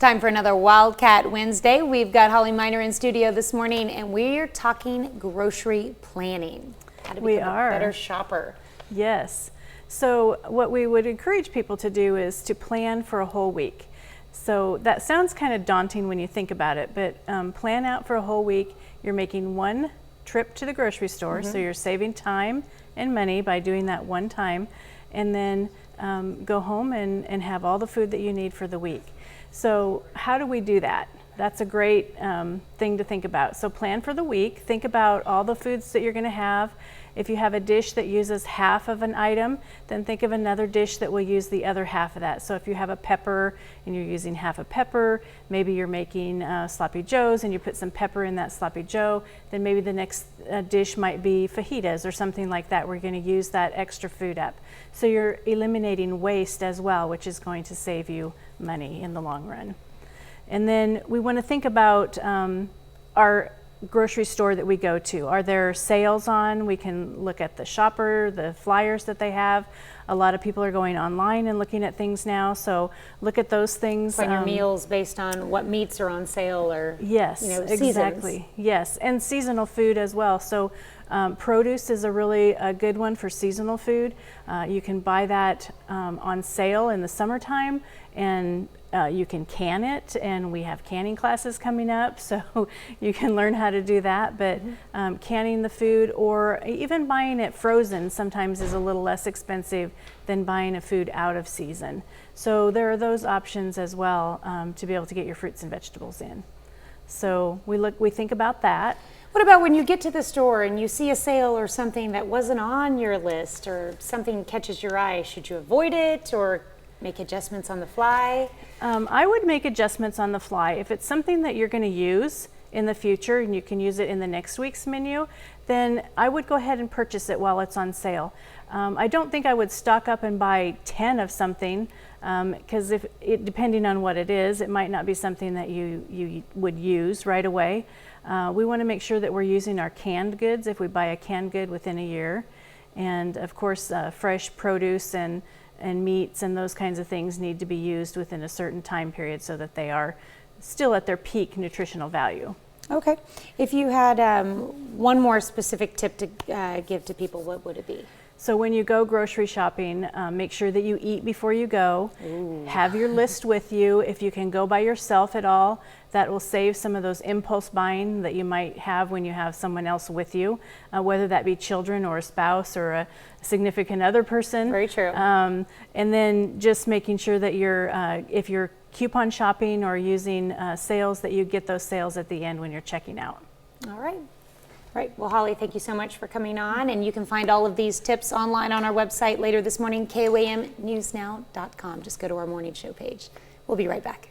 time for another Wildcat Wednesday. We've got Holly Miner in studio this morning, and we're talking grocery planning. How to become a better shopper. Yes. So what we would encourage people to do is to plan for a whole week. So that sounds kind of daunting when you think about it, but plan out for a whole week. You're making one trip to the grocery store, so you're saving time and money by doing that one time, and then go home and have all the food that you need for the week. So how do we do that? That's a great thing to think about. So plan for the week. Think about all the foods that you're going to have. If you have a dish that uses half of an item, then think of another dish that will use the other half of that. So if you have a pepper and you're using half a pepper, maybe you're making sloppy joes and you put some pepper in that sloppy joe, then maybe the next dish might be fajitas or something like that. We're going to use that extra food up. So you're eliminating waste as well, which is going to save you money in the long run. And then we want to think about our grocery store that we go to. Are there sales on? We can look at the shopper, the flyers that they have. A lot of people are going online and looking at things now, so look at those things. Plan your meals based on what meats are on sale, or yes, exactly. Seasons. Yes, and seasonal food as well. So produce is a really good one for seasonal food. You can buy that on sale in the summertime, and you can can it, and we have canning classes coming up, so you can learn how to do that. But canning the food, or even buying it frozen, sometimes is a little less expensive than buying a food out of season. So there are those options as well to be able to get your fruits and vegetables in. So we think about that. What about when you get to the store and you see a sale or something that wasn't on your list, or something catches your eye? Should you avoid it or make adjustments on the fly? I would make adjustments on the fly. If it's something that you're going to use in the future and you can use it in the next week's menu, then I would go ahead and purchase it while it's on sale. I don't think I would stock up and buy 10 of something, because depending on what it is, it might not be something that you would use right away. We want to make sure that we're using our canned goods if we buy a canned good within a year. And of course, fresh produce and meats and those kinds of things need to be used within a certain time period so that they are still at their peak nutritional value. Okay. If you had one more specific tip to give to people, what would it be? So when you go grocery shopping, make sure that you eat before you go. Ooh. Have your list with you. If you can go by yourself at all, that will save some of those impulse buying that you might have when you have someone else with you, whether that be children or a spouse or a significant other person. Very true. And then just making sure that if you're coupon shopping or using sales, that you get those sales at the end when you're checking out. All right. Right. Well, Holly, thank you so much for coming on. And you can find all of these tips online on our website later this morning, KOAMnewsnow.com. Just go to our morning show page. We'll be right back.